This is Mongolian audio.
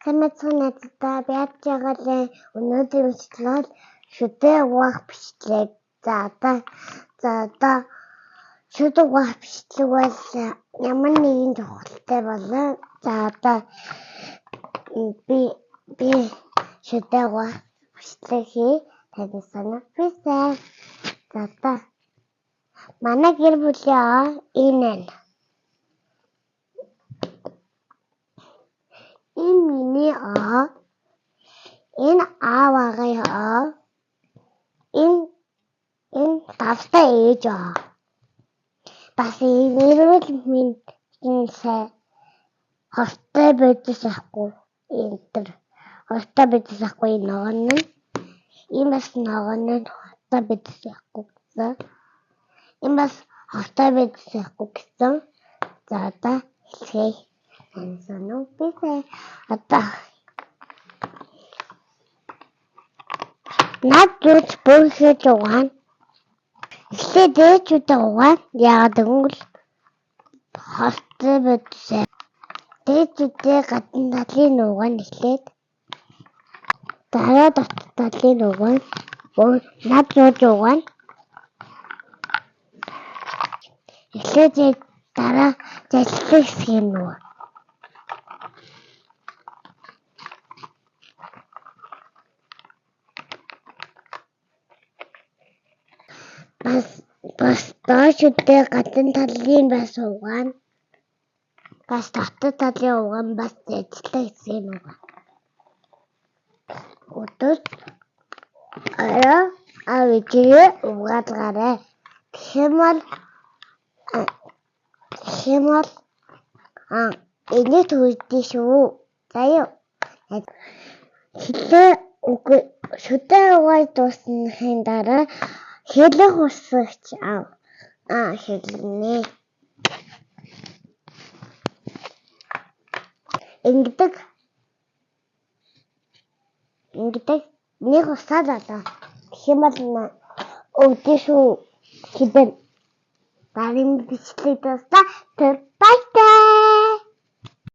Хамаацгаануудаа бяцаагаалаа өнөөдөр бичлэл шүдээ угаах бичлэг. За одоо шүдээ угаах бичлэг бол ямар нэгэн чухалтай болоо. За одоо би шүдээ угаах бичлэг хий. Таны санагдсан. За одоо манай гэр бүлийн энэ миний энэ аавгаа энэ тавтай ээж бас нэрвэл минь сай хортой байдсахгүй энэ хортой байдсахгүй ногоон нь энэ бас ногоон нь хортой байдсахгүй гэсэн энэ бас хортой байдсахгүй гэсэн. За одоо хэлье. Одоо над зүрх бүрхэж угаана. Эхлээд дээчүүдээ угаана. Яагаад гэвэл хортой байдсан. Дээчүүдээ гадна талын угаана эхлээд. Дараа дотор талын угаана. Над зүрх угаана. Эхлээд дараа залхих хэсгийг угаана. Бас доошүүдээ гадна талын бас угаана. Бас дотор талын угаана. Бас залхих хэсгийг угаана. Өдөр авигээ угаалгаарай. Тэгмэл энэ түүдээ шүү. Заяа. Шүдээ угааж дуусныхын дараа хэлэх усагч хэлнэ. Ингэдэг нэг усаад одоо хэмэл өвдөө шүү. Хидэн. Дарин бичлэг дуусна. Баяртай.